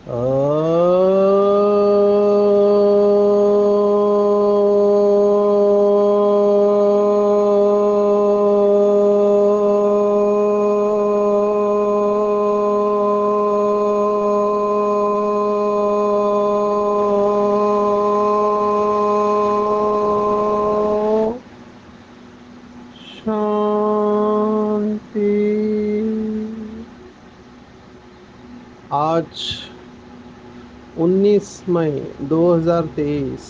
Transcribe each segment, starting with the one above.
शांति। आज 19 मई 2023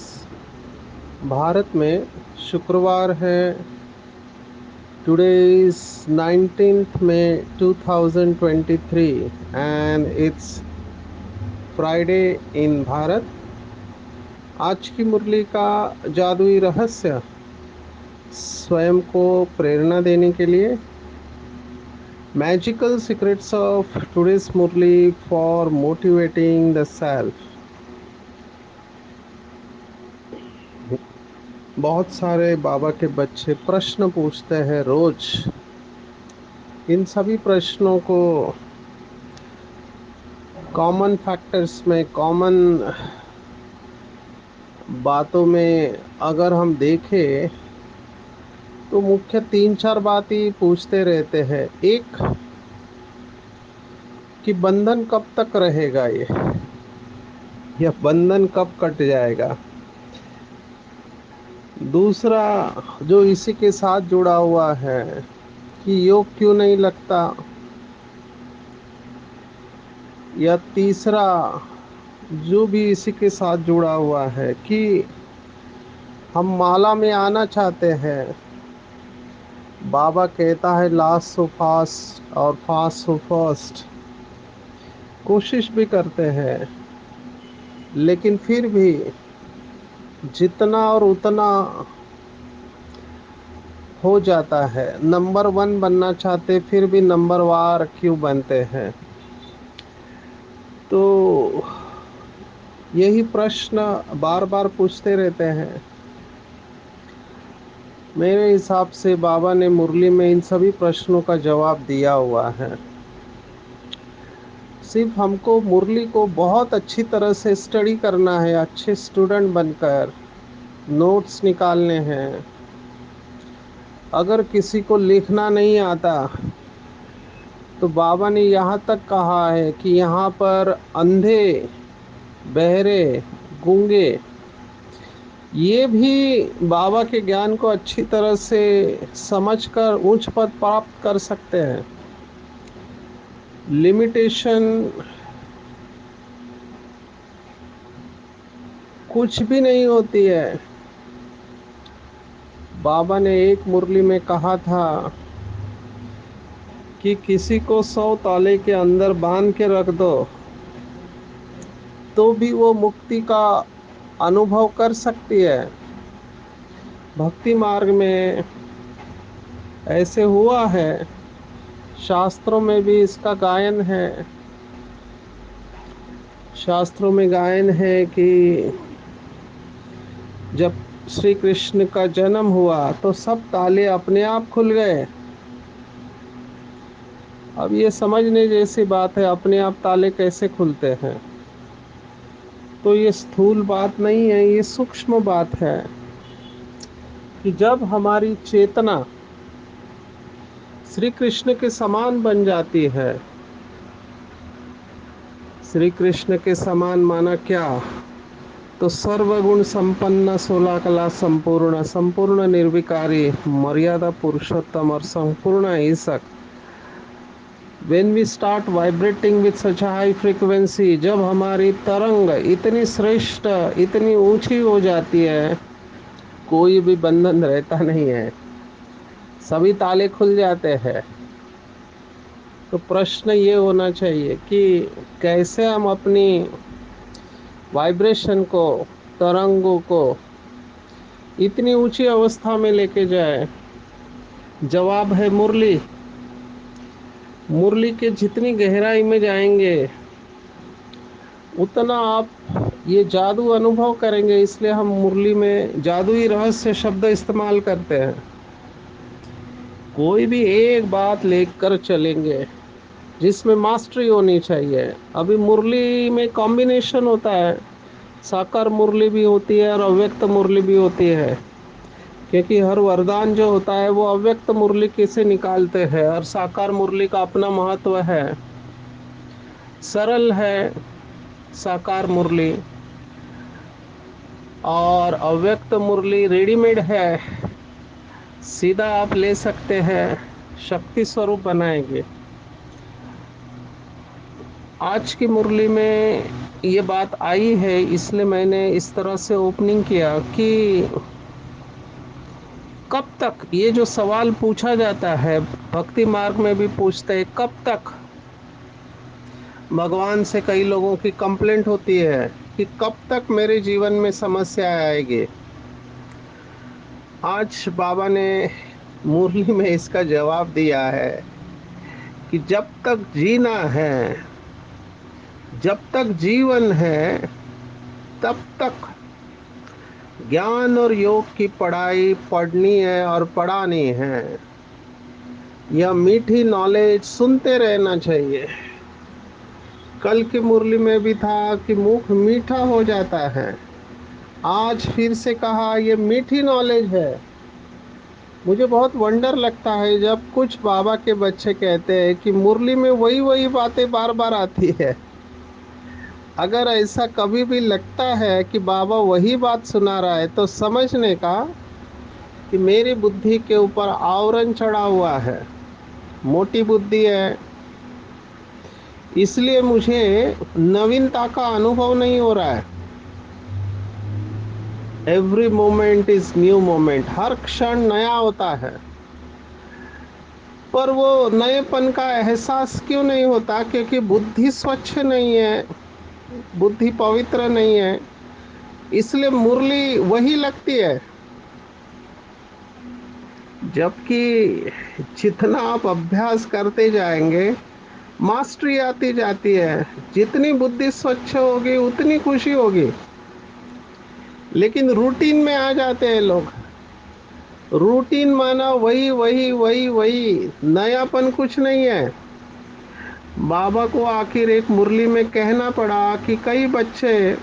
भारत में शुक्रवार है। Today is 19th May 2023 and it's Friday in Bharat. आज की मुरली का जादुई रहस्य स्वयं को प्रेरणा देने के लिए magical secrets of today's Murli for motivating the self. बहुत सारे बाबा के बच्चे प्रश्न पूछते हैं रोज। इन सभी प्रश्नों को कॉमन फैक्टर्स में, कॉमन बातों में अगर हम देखें तो मुख्य 3-4 बात ही पूछते रहते हैं। एक, कि बंधन कब तक रहेगा, ये यह बंधन कब कट जाएगा। दूसरा, जो इसी के साथ जुड़ा हुआ है, कि योग क्यों नहीं लगता। या तीसरा, जो भी इसी के साथ जुड़ा हुआ है, कि हम माला में आना चाहते हैं। बाबा कहता है लास्ट सो फास्ट और फास्ट सो फर्स्ट। कोशिश भी करते हैं, लेकिन फिर भी जितना और उतना हो जाता है। नंबर 1 बनना चाहते, फिर भी नंबर वार क्यों बनते हैं। तो यही प्रश्न बार बार पूछते रहते हैं। मेरे हिसाब से बाबा ने मुरली में इन सभी प्रश्नों का जवाब दिया हुआ है। सिर्फ हमको मुरली को बहुत अच्छी तरह से स्टडी करना है, अच्छे स्टूडेंट बनकर नोट्स निकालने हैं। अगर किसी को लिखना नहीं आता तो बाबा ने यहाँ तक कहा है कि यहाँ पर अंधे, बहरे, गूंगे, ये भी बाबा के ज्ञान को अच्छी तरह से समझकर उच्च पद प्राप्त कर सकते हैं। लिमिटेशन कुछ भी नहीं होती है। बाबा ने एक मुरली में कहा था कि किसी को 100 ताले के अंदर बांध के रख दो तो भी वो मुक्ति का अनुभव कर सकती है। भक्ति मार्ग में ऐसे हुआ है, शास्त्रों में भी इसका गायन है। शास्त्रों में गायन है कि जब श्री कृष्ण का जन्म हुआ तो सब ताले अपने आप खुल गए। अब ये समझने जैसी बात है, अपने आप ताले कैसे खुलते हैं। तो ये स्थूल बात नहीं है, ये सूक्ष्म बात है कि जब हमारी चेतना श्री कृष्ण के समान बन जाती है। श्री कृष्ण के समान माना क्या, तो सर्वगुण संपन्न, 16 कला संपूर्ण, संपूर्ण निर्विकारी, मर्यादा पुरुषोत्तम और संपूर्ण ईसक। When we start vibrating with such a high frequency, जब हमारी तरंग इतनी श्रेष्ठ, इतनी ऊंची हो जाती है, कोई भी बंधन रहता नहीं है, सभी ताले खुल जाते हैं। तो प्रश्न ये होना चाहिए कि कैसे हम अपनी वाइब्रेशन को, तरंगों को इतनी ऊंची अवस्था में लेके जाए। जवाब है मुरली। मुरली के जितनी गहराई में जाएंगे उतना आप ये जादू अनुभव करेंगे। इसलिए हम मुरली में जादुई रहस्य शब्द इस्तेमाल करते हैं। कोई भी एक बात लेकर चलेंगे, जिसमें मास्टरी होनी चाहिए। अभी मुरली में कॉम्बिनेशन होता है, साकार मुरली भी होती है और अव्यक्त मुरली भी होती है, क्योंकि हर वरदान जो होता है वो अव्यक्त मुरली कैसे निकालते हैं, और साकार मुरली का अपना महत्व है। सरल है साकार मुरली, और अव्यक्त मुरली रेडीमेड है, सीधा आप ले सकते हैं, शक्ति स्वरूप बनाएंगे। आज की मुरली में ये बात आई है, इसलिए मैंने इस तरह से ओपनिंग किया कि कब तक, ये जो सवाल पूछा जाता है भक्ति मार्ग में भी पूछते हैं, कब तक भगवान से कई लोगों की कंप्लेंट होती है कि कब तक मेरे जीवन में समस्या आएगी। आज बाबा ने मुरली में इसका जवाब दिया है कि जब तक जीना है, जब तक जीवन है, तब तक ज्ञान और योग की पढ़ाई पढ़नी है और पढ़ानी है। यह मीठी नॉलेज सुनते रहना चाहिए। कल की मुरली में भी था कि मुख मीठा हो जाता है, आज फिर से कहा ये मीठी नॉलेज है। मुझे बहुत वंडर लगता है जब कुछ बाबा के बच्चे कहते हैं कि मुरली में वही वही बातें बार बार आती है। अगर ऐसा कभी भी लगता है कि बाबा वही बात सुना रहा है, तो समझने का कि मेरी बुद्धि के ऊपर आवरण चढ़ा हुआ है, मोटी बुद्धि है, इसलिए मुझे नवीनता का अनुभव नहीं हो रहा है। Every moment is new moment, हर क्षण नया होता है, पर वो नएपन का एहसास क्यों नहीं होता? क्योंकि बुद्धि स्वच्छ नहीं है, बुद्धि पवित्र नहीं है, इसलिए मुरली वही लगती है। जबकि जितना आप अभ्यास करते जाएंगे, मास्टरी आती जाती है। जितनी बुद्धि स्वच्छ होगी उतनी खुशी होगी। लेकिन रूटीन में आ जाते हैं लोग, रूटीन माना वही वही वही वही, नयापन कुछ नहीं है। बाबा को आखिर एक मुरली में कहना पड़ा कि कई बच्चे,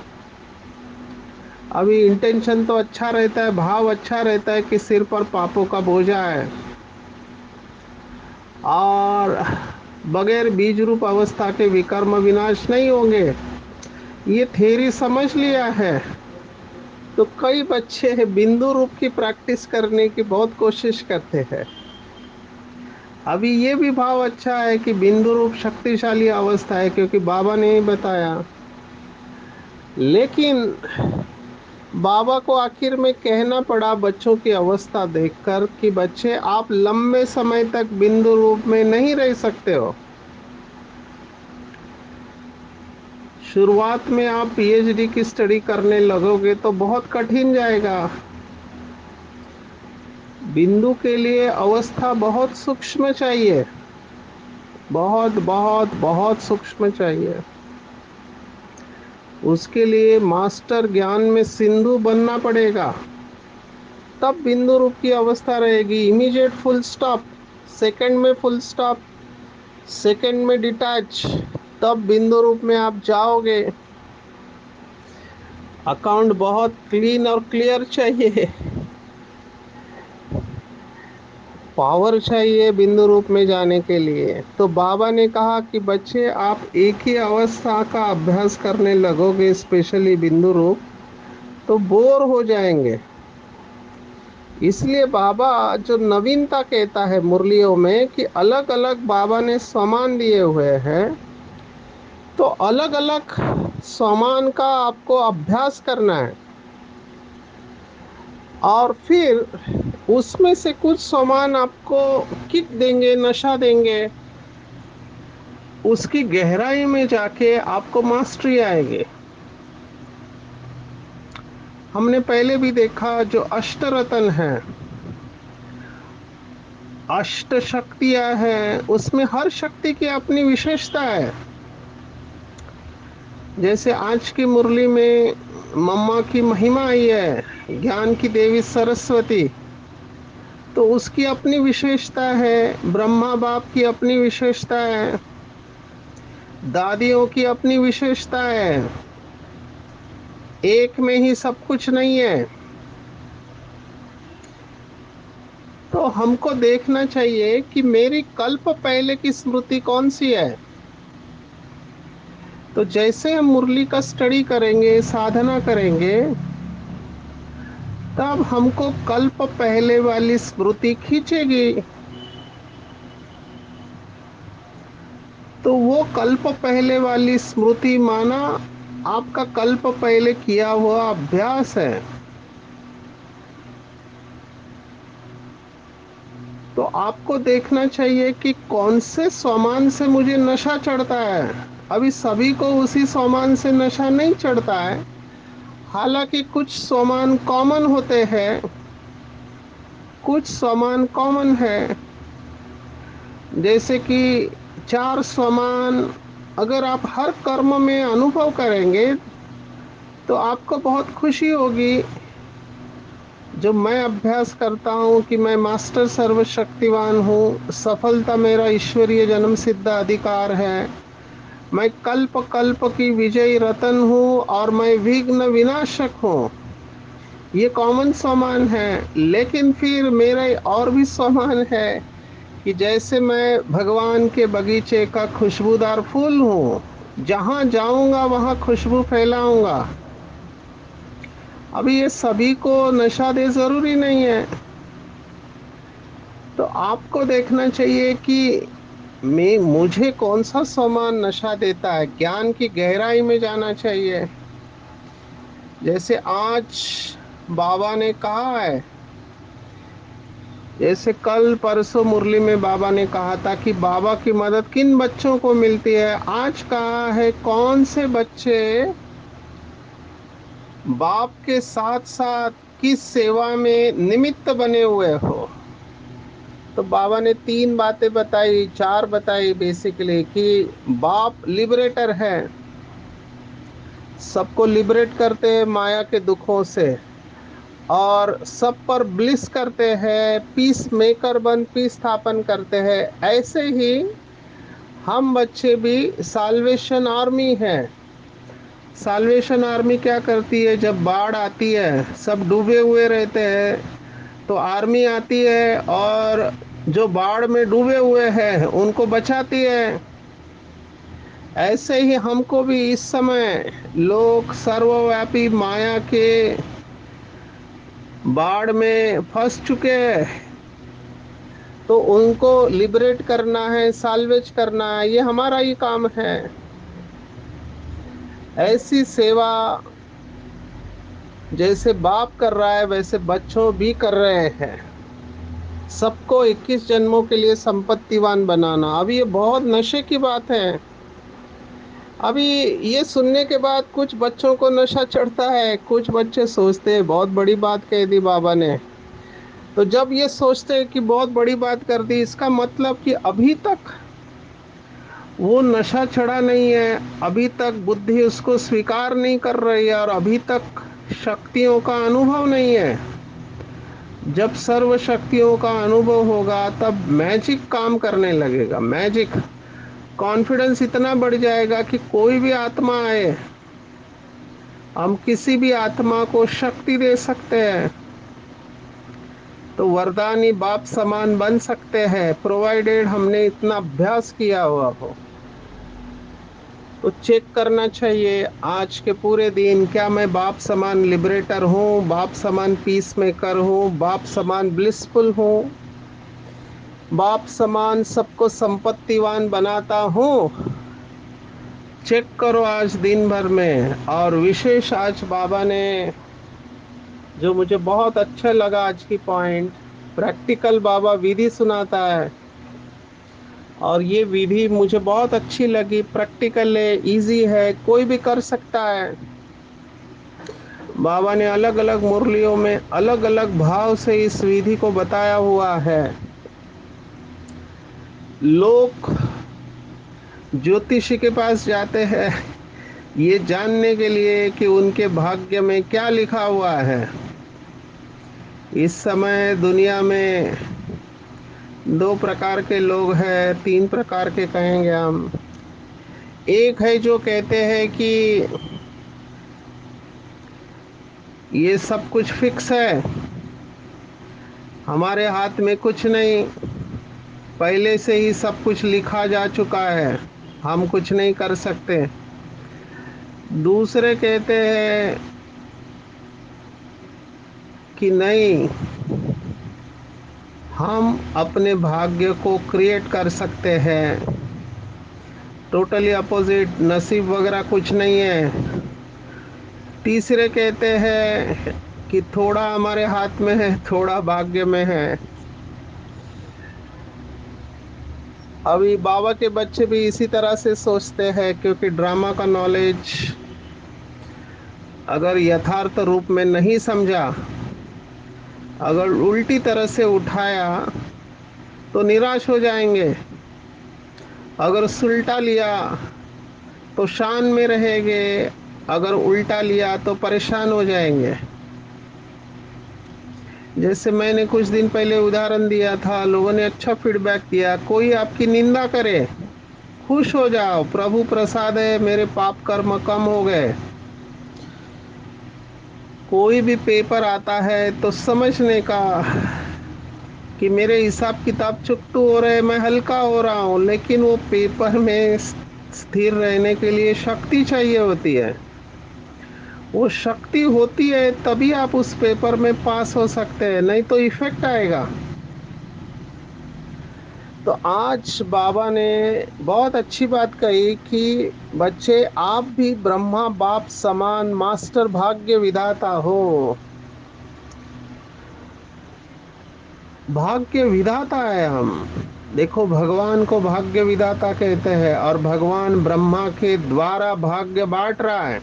अभी इंटेंशन तो अच्छा रहता है, भाव अच्छा रहता है कि सिर पर पापों का बोझा है और बगैर बीज रूप अवस्था के विकर्म विनाश नहीं होंगे, ये थ्योरी समझ लिया है। तो कई बच्चे बिंदु रूप की प्रैक्टिस करने की बहुत कोशिश करते हैं। अभी ये भी भाव अच्छा है कि बिंदु रूप शक्तिशाली अवस्था है, क्योंकि बाबा ने ही बताया। लेकिन बाबा को आखिर में कहना पड़ा बच्चों की अवस्था देखकर कि बच्चे, आप लंबे समय तक बिंदु रूप में नहीं रह सकते हो। शुरुआत में आप पीएचडी की स्टडी करने लगोगे तो बहुत कठिन जाएगा। बिंदु के लिए अवस्था बहुत सूक्ष्म चाहिए, बहुत बहुत बहुत सूक्ष्म चाहिए। उसके लिए मास्टर ज्ञान में सिंधु बनना पड़ेगा, तब बिंदु रूप की अवस्था रहेगी। इमीडिएट फुल स्टॉप, सेकंड में फुल स्टॉप, सेकंड में डिटैच, तब बिंदु रूप में आप जाओगे। अकाउंट बहुत क्लीन और क्लियर चाहिए, पावर चाहिए बिंदु रूप में जाने के लिए। तो बाबा ने कहा कि बच्चे, आप एक ही अवस्था का अभ्यास करने लगोगे, स्पेशली बिंदु रूप, तो बोर हो जाएंगे। इसलिए बाबा जो नवीनता कहता है मुरलियों में कि अलग अलग बाबा ने सामान दिए हुए हैं, तो अलग अलग सामान का आपको अभ्यास करना है, और फिर उसमें से कुछ सामान आपको किक देंगे, नशा देंगे, उसकी गहराई में जाके आपको मास्टरी आएगी। हमने पहले भी देखा जो अष्टरत्न है, अष्ट शक्तियां हैं, उसमें हर शक्ति की अपनी विशेषता है। जैसे आज की मुरली में मम्मा की महिमा आई है, ज्ञान की देवी सरस्वती, तो उसकी अपनी विशेषता है। ब्रह्मा बाप की अपनी विशेषता है। दादियों की अपनी विशेषता है, एक में ही सब कुछ नहीं है। तो हमको देखना चाहिए कि मेरी कल्प पहले की स्मृति कौन सी है। तो जैसे हम मुरली का स्टडी करेंगे, साधना करेंगे, तब हमको कल्प पहले वाली स्मृति खींचेगी। तो वो कल्प पहले वाली स्मृति माना आपका कल्प पहले किया हुआ अभ्यास है। तो आपको देखना चाहिए कि कौन से सामान से मुझे नशा चढ़ता है। अभी सभी को उसी सामान से नशा नहीं चढ़ता है। हालांकि कुछ सामान कॉमन होते हैं, कुछ सामान कॉमन है। जैसे कि चार सामान अगर आप हर कर्म में अनुभव करेंगे तो आपको बहुत खुशी होगी। जो मैं अभ्यास करता हूँ कि मैं मास्टर सर्वशक्तिवान हूँ, सफलता मेरा ईश्वरीय जन्म सिद्ध अधिकार है, मैं कल्प कल्प की विजयी रतन हूँ और मैं विघ्न विनाशक हूँ, ये कॉमन सामान है। लेकिन फिर मेरा और भी सामान है कि जैसे मैं भगवान के बगीचे का खुशबूदार फूल हूँ, जहाँ जाऊंगा वहाँ खुशबू फैलाऊंगा। अभी ये सभी को नशा दे जरूरी नहीं है। तो आपको देखना चाहिए कि मैं मुझे कौन सा सामान नशा देता है। ज्ञान की गहराई में जाना चाहिए। जैसे आज बाबा ने कहा है, जैसे कल परसों मुरली में बाबा ने कहा था कि बाबा की मदद किन बच्चों को मिलती है। आज कहा है कौन से बच्चे बाप के साथ साथ किस सेवा में निमित्त बने हुए हो। तो बाबा ने तीन बातें बताई, चार बताई बेसिकली, कि बाप लिबरेटर है, सबको लिबरेट करते हैं माया के दुखों से, और सब पर ब्लिस करते हैं, पीस मेकर बन पीस स्थापन करते हैं। ऐसे ही हम बच्चे भी साल्वेशन आर्मी हैं। साल्वेशन आर्मी क्या करती है, जब बाढ़ आती है सब डूबे हुए रहते हैं, तो आर्मी आती है और जो बाढ़ में डूबे हुए हैं उनको बचाती है। ऐसे ही हमको भी इस समय लोग सर्वव्यापी माया के बाढ़ में फंस चुके हैं, तो उनको लिबरेट करना है, साल्वेज करना है, ये हमारा ही काम है। ऐसी सेवा जैसे बाप कर रहा है वैसे बच्चों भी कर रहे हैं। सबको 21 जन्मों के लिए संपत्तिवान बनाना। अब ये बहुत नशे की बात है। अभी ये सुनने के बाद कुछ बच्चों को नशा चढ़ता है, कुछ बच्चे सोचते हैं बहुत बड़ी बात कह दी बाबा ने। तो जब ये सोचते हैं कि बहुत बड़ी बात कर दी, इसका मतलब कि अभी तक वो नशा चढ़ा नहीं है, अभी तक बुद्धि उसको स्वीकार नहीं कर रही है, और अभी तक शक्तियों का अनुभव नहीं है। जब सर्व शक्तियों का अनुभव होगा तब मैजिक काम करने लगेगा। मैजिक कॉन्फिडेंस इतना बढ़ जाएगा कि कोई भी आत्मा आए, हम किसी भी आत्मा को शक्ति दे सकते हैं। तो वरदानी बाप समान बन सकते हैं, प्रोवाइडेड हमने इतना अभ्यास किया हुआ हो। तो चेक करना चाहिए आज के पूरे दिन, क्या मैं बाप समान लिबरेटर हूँ, बाप समान पीस मेकर हूँ, बाप समान ब्लिसफुल हूँ, बाप समान सबको संपत्तिवान बनाता हूँ। चेक करो आज दिन भर में। और विशेष आज बाबा ने जो मुझे बहुत अच्छा लगा आज की पॉइंट, प्रैक्टिकल बाबा विधि सुनाता है, और ये विधि मुझे बहुत अच्छी लगी। प्रैक्टिकल है, इजी है, कोई भी कर सकता है। बाबा ने अलग अलग मुरलियों में अलग अलग भाव से इस विधि को बताया हुआ है। लोग ज्योतिषी के पास जाते हैं ये जानने के लिए कि उनके भाग्य में क्या लिखा हुआ है। इस समय दुनिया में दो प्रकार के लोग हैं, तीन प्रकार के कहेंगे हम। एक है जो कहते हैं कि ये सब कुछ फिक्स है, हमारे हाथ में कुछ नहीं, पहले से ही सब कुछ लिखा जा चुका है, हम कुछ नहीं कर सकते। दूसरे कहते हैं कि नहीं, हम अपने भाग्य को क्रिएट कर सकते हैं। टोटली अपोजिट, नसीब वगैरह कुछ नहीं है। तीसरे कहते हैं कि थोड़ा हमारे हाथ में है, थोड़ा भाग्य में है। अभी बाबा के बच्चे भी इसी तरह से सोचते हैं, क्योंकि ड्रामा का नॉलेज अगर यथार्थ रूप में नहीं समझा, अगर उल्टी तरह से उठाया तो निराश हो जाएंगे, अगर सुलटा लिया तो शान में रहेंगे, अगर उल्टा लिया तो परेशान हो जाएंगे। जैसे मैंने कुछ दिन पहले उदाहरण दिया था, लोगों ने अच्छा फीडबैक दिया। कोई आपकी निंदा करे, खुश हो जाओ, प्रभु प्रसाद है, मेरे पाप कर्म कम हो गए। कोई भी पेपर आता है तो समझने का कि मेरे हिसाब किताब चुकतू हो रहे, मैं हल्का हो रहा हूँ, लेकिन वो पेपर में स्थिर रहने के लिए शक्ति चाहिए होती है। वो शक्ति होती है तभी आप उस पेपर में पास हो सकते हैं, नहीं तो इफेक्ट आएगा। तो आज बाबा ने बहुत अच्छी बात कही कि बच्चे, आप भी ब्रह्मा बाप समान मास्टर भाग्य विधाता हो। भाग्य विधाता है हम। देखो, भगवान को भाग्य विधाता कहते हैं, और भगवान ब्रह्मा के द्वारा भाग्य बांट रहा है,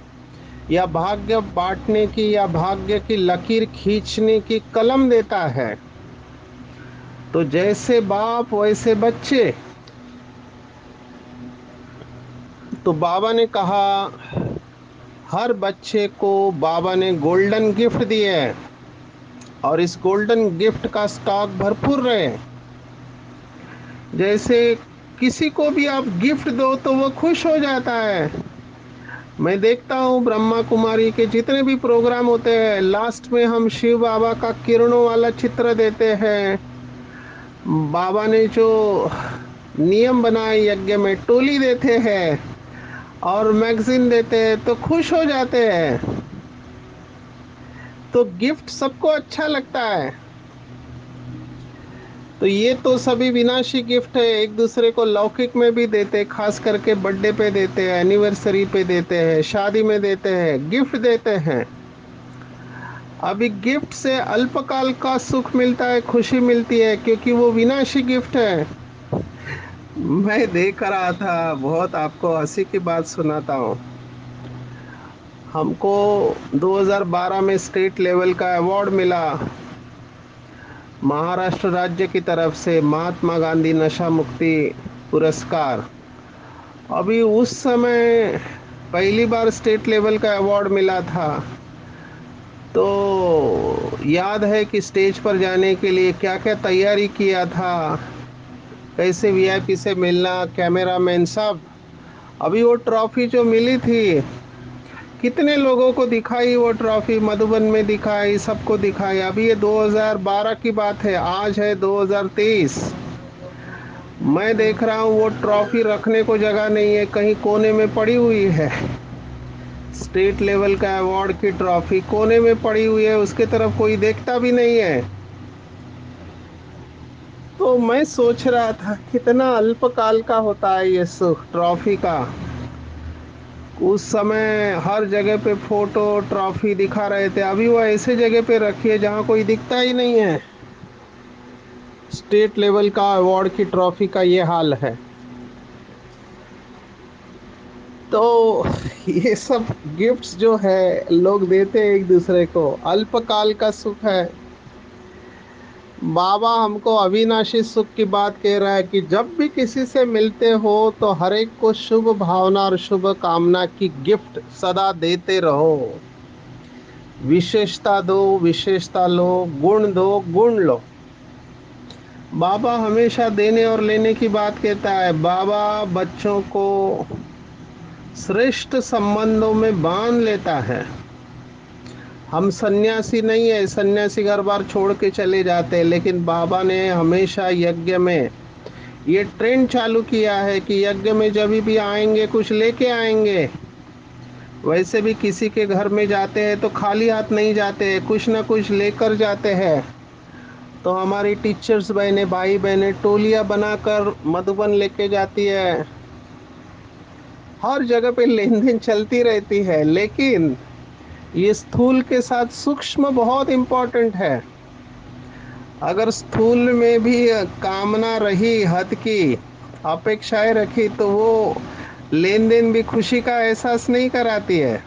या भाग्य बांटने की या भाग्य की लकीर खींचने की कलम देता है। तो जैसे बाप वैसे बच्चे। तो बाबा ने कहा, हर बच्चे को बाबा ने गोल्डन गिफ्ट दिए है, और इस गोल्डन गिफ्ट का स्टॉक भरपूर रहे। जैसे किसी को भी आप गिफ्ट दो तो वो खुश हो जाता है। मैं देखता हूँ ब्रह्मा कुमारी के जितने भी प्रोग्राम होते हैं, लास्ट में हम शिव बाबा का किरणों वाला चित्र देते हैं। बाबा ने जो नियम बनाए यज्ञ में, टोली देते हैं और मैगजीन देते हैं, तो खुश हो जाते हैं। तो गिफ्ट सबको अच्छा लगता है। तो ये तो सभी विनाशी गिफ्ट है, एक दूसरे को लौकिक में भी देते, खास करके बर्थडे पे देते हैं, एनिवर्सरी पे देते हैं, शादी में देते हैं, गिफ्ट देते हैं। अभी गिफ्ट से अल्पकाल का सुख मिलता है, खुशी मिलती है, क्योंकि वो विनाशी गिफ्ट है। मैं देख रहा था, बहुत आपको हंसी की बात सुनाता हूँ। हमको 2012 में स्टेट लेवल का अवार्ड मिला, महाराष्ट्र राज्य की तरफ से, महात्मा गांधी नशा मुक्ति पुरस्कार। अभी उस समय पहली बार स्टेट लेवल का अवार्ड मिला था। तो याद है कि स्टेज पर जाने के लिए क्या क्या तैयारी किया था, कैसे वीआईपी से मिलना, कैमरामैन सब। अभी वो ट्रॉफी जो मिली थी, कितने लोगों को दिखाई वो ट्रॉफी, मधुबन में दिखाई, सबको दिखाई। अभी ये 2012 की बात है, आज है 2023। मैं देख रहा हूँ वो ट्रॉफी रखने को जगह नहीं है, कहीं कोने में पड़ी हुई है। स्टेट लेवल का अवार्ड की ट्रॉफी कोने में पड़ी हुई है, उसके तरफ कोई देखता भी नहीं है। तो मैं सोच रहा था, कितना अल्पकाल का होता है ये सुख ट्रॉफी का। उस समय हर जगह पे फोटो ट्रॉफी दिखा रहे थे, अभी वो ऐसे जगह पे रखी है जहाँ कोई दिखता ही नहीं है। स्टेट लेवल का अवार्ड की ट्रॉफी का ये हाल है। तो ये सब गिफ्ट्स जो है लोग देते हैं एक दूसरे को, अल्पकाल का सुख है। बाबा हमको अविनाशी सुख की बात कह रहा है कि जब भी किसी से मिलते हो तो हर एक को शुभ भावना और शुभ कामना की गिफ्ट सदा देते रहो। विशेषता दो, विशेषता लो, गुण दो, गुण लो। बाबा हमेशा देने और लेने की बात कहता है। बाबा बच्चों को श्रेष्ठ संबंधों में बांध लेता है। हम सन्यासी नहीं है, सन्यासी घर बार छोड़ के चले जाते हैं, लेकिन बाबा ने हमेशा यज्ञ में ये ट्रेंड चालू किया है कि यज्ञ में जब भी आएंगे कुछ लेके आएंगे। वैसे भी किसी के घर में जाते हैं तो खाली हाथ नहीं जाते हैं, कुछ ना कुछ लेकर जाते हैं। तो हमारी टीचर्स बहनें, भाई बहनें टोलियां बनाकर मधुबन लेके जाती है। हर जगह पे लेन देन चलती रहती है, लेकिन ये स्थूल के साथ सूक्ष्म बहुत इंपॉर्टेंट है। अगर स्थूल में भी कामना रही, हद की अपेक्षाएं रखी, तो वो लेन देन भी खुशी का एहसास नहीं कराती है।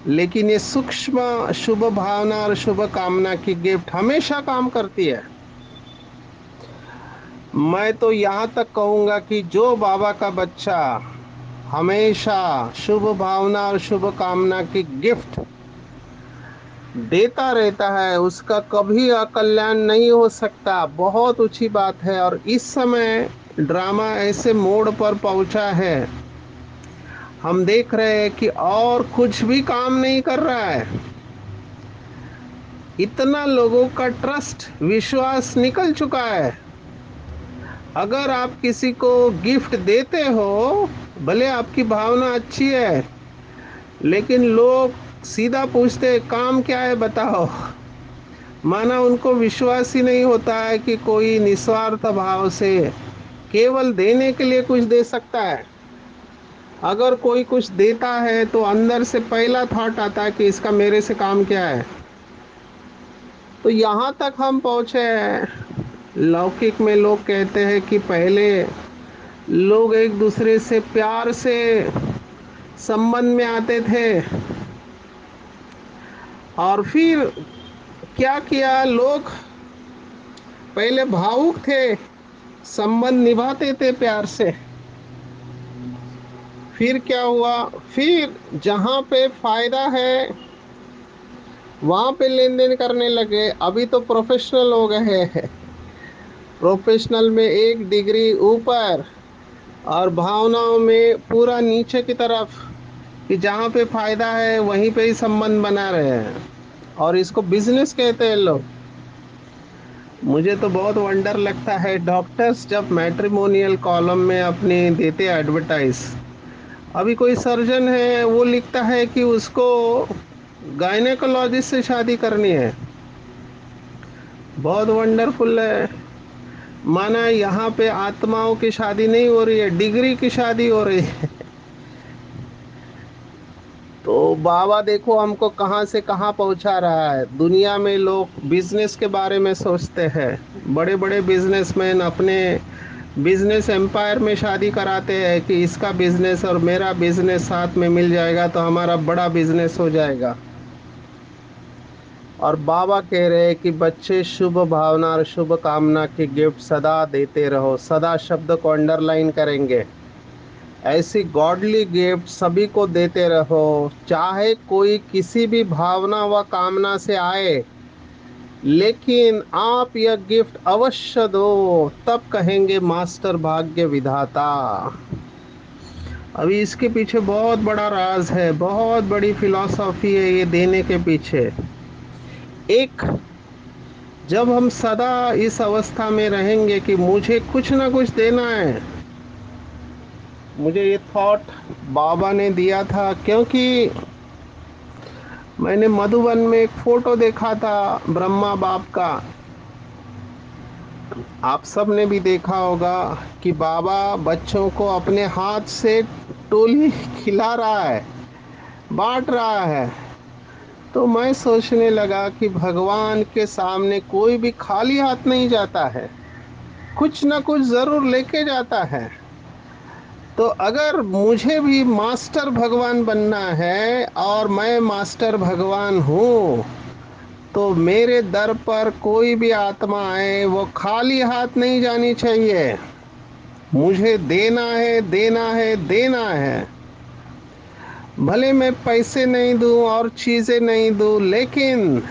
लेकिन ये सूक्ष्म शुभ भावना और शुभ कामना की गिफ्ट हमेशा काम करती है। मैं तो यहाँ तक कहूँगा कि जो बाबा का बच्चा हमेशा शुभ भावना और शुभ कामना की गिफ्ट देता रहता है, उसका कभी अकल्याण नहीं हो सकता। बहुत ऊंची बात है। और इस समय ड्रामा ऐसे मोड़ पर पहुंचा है, हम देख रहे हैं कि और कुछ भी काम नहीं कर रहा है। इतना लोगों का ट्रस्ट, विश्वास निकल चुका है। अगर आप किसी को गिफ्ट देते हो, भले आपकी भावना अच्छी है, लेकिन लोग सीधा पूछते हैं काम क्या है बताओ। माना उनको विश्वास ही नहीं होता है कि कोई निस्वार्थ भाव से केवल देने के लिए कुछ दे सकता है। अगर कोई कुछ देता है तो अंदर से पहला थॉट आता है कि इसका मेरे से काम क्या है। तो यहाँ तक हम पहुंचे हैं। लौकिक में लोग कहते हैं कि पहले लोग एक दूसरे से प्यार से संबंध में आते थे, और फिर क्या किया लोग, पहले भावुक थे, संबंध निभाते थे प्यार से। फिर क्या हुआ, फिर जहां पे फायदा है वहां पे लेन देन करने लगे। अभी तो प्रोफेशनल हो गए हैं। प्रोफेशनल में एक डिग्री ऊपर और भावनाओं में पूरा नीचे की तरफ, कि जहाँ पे फायदा है वहीं पे ही संबंध बना रहे हैं। और इसको बिजनेस कहते हैं लोग। मुझे तो बहुत वंडर लगता है, डॉक्टर्स जब मैट्रिमोनियल कॉलम में अपनी देते एडवर्टाइज। अभी कोई सर्जन है, वो लिखता है कि उसको गायनेकोलॉजिस्ट से शादी करनी है। बहुत वंडरफुल है। माना यहाँ पे आत्माओं की शादी नहीं हो रही है, डिग्री की शादी हो रही है। तो बाबा देखो हमको कहाँ से कहाँ पहुँचा रहा है। दुनिया में लोग बिजनेस के बारे में सोचते हैं। बड़े बड़े बिजनेसमैन अपने बिजनेस एम्पायर में शादी कराते हैं कि इसका बिजनेस और मेरा बिजनेस साथ में मिल जाएगा तो हमारा बड़ा बिजनेस हो जाएगा। और बाबा कह रहे हैं कि बच्चे शुभ भावना और शुभ कामना की गिफ्ट सदा देते रहो। सदा शब्द को अंडरलाइन करेंगे। ऐसी गॉडली गिफ्ट सभी को देते रहो, चाहे कोई किसी भी भावना व कामना से आए। लेकिन आप यह गिफ्ट अवश्य दो, तब कहेंगे मास्टर भाग्य विधाता। अभी इसके पीछे बहुत बड़ा राज है, बहुत बड़ी फिलॉसफी है ये देने के पीछे। एक, जब हम सदा इस अवस्था में रहेंगे कि मुझे कुछ ना कुछ देना है। मुझे ये थॉट बाबा ने दिया था, क्योंकि मैंने मधुबन में एक फोटो देखा था ब्रह्मा बाप का। आप सब ने भी देखा होगा कि बाबा बच्चों को अपने हाथ से टोली खिला रहा है, बांट रहा है। तो मैं सोचने लगा कि भगवान के सामने कोई भी खाली हाथ नहीं जाता है, कुछ ना कुछ जरूर लेके जाता है। तो अगर मुझे भी मास्टर भगवान बनना है और मैं मास्टर भगवान हूँ, तो मेरे दर पर कोई भी आत्मा आए वो खाली हाथ नहीं जानी चाहिए। मुझे देना है, देना है, देना है। भले मैं पैसे नहीं दूं और चीजें नहीं दूं, लेकिन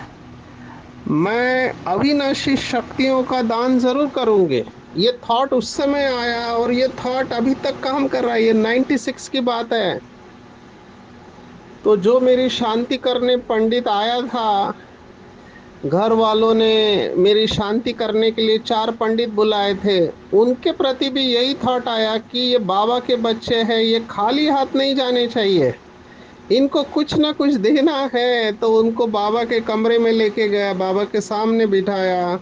मैं अविनाशी शक्तियों का दान जरूर करूंगी। ये थॉट उस समय आया और ये थॉट अभी तक काम कर रहा है। ये 96 की बात है। तो जो मेरी शांति करने पंडित आया था, घर वालों ने मेरी शांति करने के लिए 4 पंडित बुलाए थे। उनके प्रति भी यही थॉट आया कि ये बाबा के बच्चे हैं, ये खाली हाथ नहीं जाने चाहिए, इनको कुछ ना कुछ देना है। तो उनको बाबा के कमरे में लेके गया, बाबा के सामने बिठाया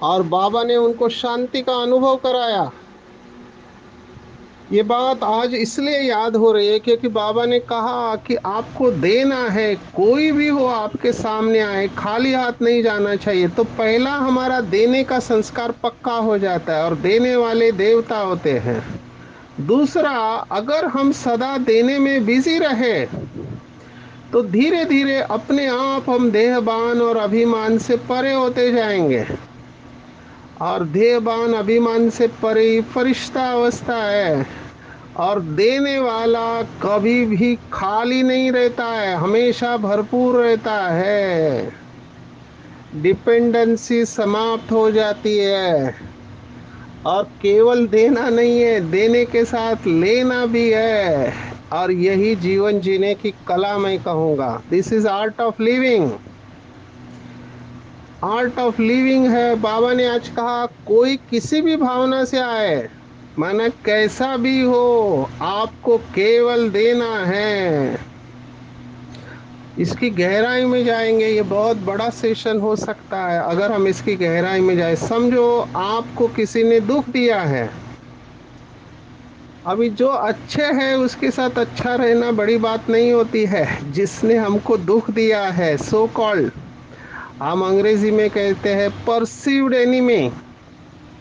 और बाबा ने उनको शांति का अनुभव कराया। ये बात आज इसलिए याद हो रही है क्योंकि बाबा ने कहा कि आपको देना है, कोई भी हो आपके सामने आए, खाली हाथ नहीं जाना चाहिए। तो पहला हमारा देने का संस्कार पक्का हो जाता है और देने वाले देवता होते हैं। दूसरा, अगर हम सदा देने में बिजी रहे तो धीरे धीरे अपने आप हम देहबान और अभिमान से परे होते जाएंगे। और देहबान अभिमान से परे फरिश्ता अवस्था है। और देने वाला कभी भी खाली नहीं रहता है, हमेशा भरपूर रहता है। डिपेंडेंसी समाप्त हो जाती है। और केवल देना नहीं है, देने के साथ लेना भी है। और यही जीवन जीने की कला मैं कहूँगा। This is art of living. Art of living है। बाबा ने आज कहा कोई किसी भी भावना से आए, माना कैसा भी हो, आपको केवल देना है। इसकी गहराई में जाएंगे, ये बहुत बड़ा सेशन हो सकता है अगर हम इसकी गहराई में जाए। समझो आपको किसी ने दुख दिया है, अभी जो अच्छे है उसके साथ अच्छा रहना बड़ी बात नहीं होती है। जिसने हमको दुख दिया है, सो कॉल्ड, हम अंग्रेजी में कहते हैं परसीव्ड एनिमी।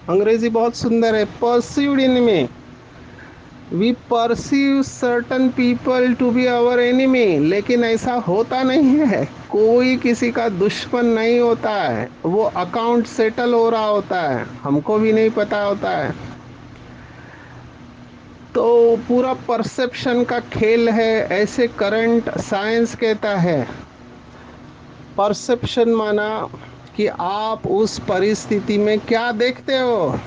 अंग्रेजी बहुत सुंदर है, perceived enemy. We perceive certain people to be our enemy, लेकिन ऐसा होता नहीं है। कोई किसी का दुश्मन नहीं होता है, वो अकाउंट सेटल हो रहा होता है, हमको भी नहीं पता होता है। तो पूरा परसेप्शन का खेल है, ऐसे करंट साइंस कहता है। परसेप्शन माना कि आप उस परिस्थिति में क्या देखते हो।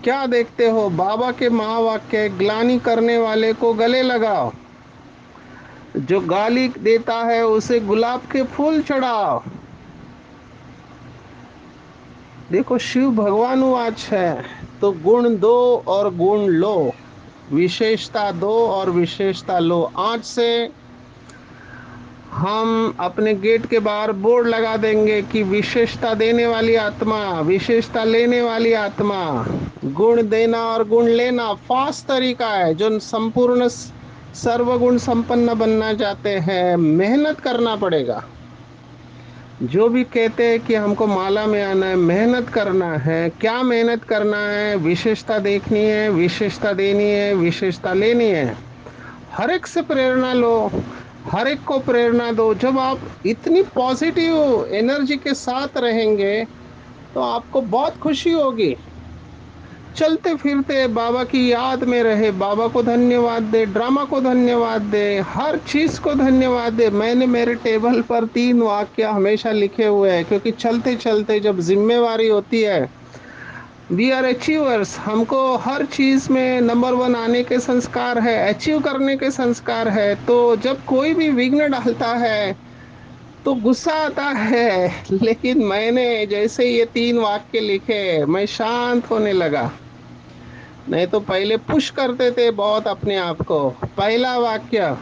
क्या देखते हो? बाबा के महावाक्य, ग्लानि करने वाले को गले लगाओ, जो गाली देता है उसे गुलाब के फूल चढ़ाओ। देखो शिव भगवान वाच है, तो गुण दो और गुण लो, विशेषता दो और विशेषता लो। आज से हम अपने गेट के बाहर बोर्ड लगा देंगे कि विशेषता देने वाली आत्मा, विशेषता लेने वाली आत्मा। गुण देना और गुण लेना फास्ट तरीका है। जो संपूर्ण सर्वगुण संपन्न बनना चाहते हैं, मेहनत करना पड़ेगा। जो भी कहते हैं कि हमको माला में आना है, मेहनत करना है। क्या मेहनत करना है? विशेषता देखनी है, विशेषता देनी है, विशेषता लेनी है। हर एक से प्रेरणा लो, हर एक को प्रेरणा दो। जब आप इतनी पॉजिटिव एनर्जी के साथ रहेंगे तो आपको बहुत खुशी होगी। चलते फिरते बाबा की याद में रहे, बाबा को धन्यवाद दे, ड्रामा को धन्यवाद दे, हर चीज को धन्यवाद दे। मैंने मेरे टेबल पर 3 वाक्य हमेशा लिखे हुए हैं, क्योंकि चलते चलते जब जिम्मेवारी होती है, वी आर अचीवर्स, हमको हर चीज में नंबर 1 आने के संस्कार है, अचीव करने के संस्कार है। तो जब कोई भी विघ्न डालता है तो गुस्सा आता है, लेकिन मैंने जैसे ये 3 वाक्य लिखे, मैं शांत होने लगा। नहीं तो पहले पुश करते थे बहुत अपने आप को। पहला वाक्य,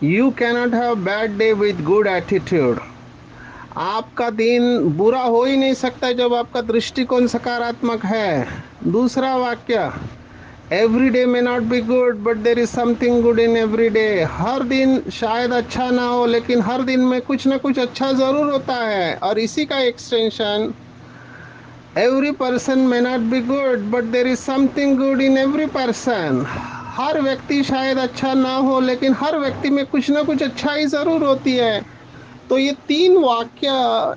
you cannot have bad day with good attitude. आपका दिन बुरा हो ही नहीं सकता जब आपका दृष्टिकोण सकारात्मक है। दूसरा वाक्य, every day may not be good but there is something good in every day. हर दिन शायद अच्छा ना हो, लेकिन हर दिन में कुछ ना कुछ अच्छा जरूर होता है। और इसी का extension, every person may not be good but there is something good in every person. हर व्यक्ति शायद अच्छा ना हो, लेकिन हर व्यक्ति में कुछ ना कुछ अच्छाई जरूर होती है। तो ये 3 वाक्य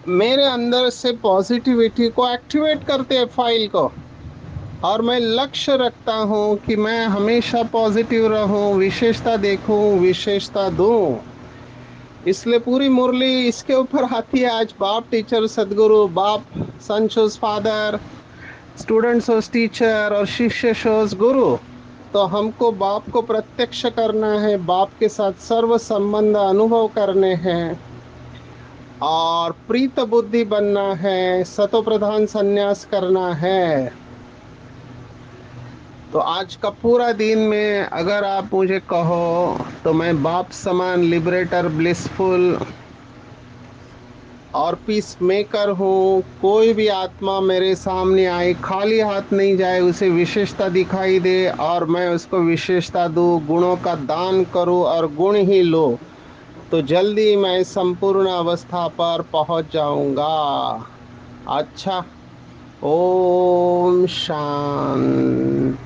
मेरे अंदर से पॉजिटिविटी को एक्टिवेट करते हैं, फाइल को। और मैं लक्ष्य रखता हूँ कि मैं हमेशा पॉजिटिव रहूँ, विशेषता देखूँ, विशेषता दूँ। इसलिए पूरी मुरली इसके ऊपर आती है। आज बाप टीचर सदगुरु, बाप son shows father, student shows teacher और शिष्य शोज गुरु। तो हमको बाप को प्रत्यक्ष करना है, बाप के साथ सर्व संबंध अनुभव करने हैं और प्रीत बुद्धि बनना है, सतो प्रधान संन्यास करना है। तो आज का पूरा दिन में अगर आप मुझे कहो तो मैं बाप समान लिबरेटर, ब्लिसफुल और पीस मेकर हूँ। कोई भी आत्मा मेरे सामने आए खाली हाथ नहीं जाए, उसे विशेषता दिखाई दे और मैं उसको विशेषता दूँ, गुणों का दान करूँ और गुण ही लो, तो जल्दी मैं संपूर्ण अवस्था पर पहुंच जाऊंगा। अच्छा, ओम शांति।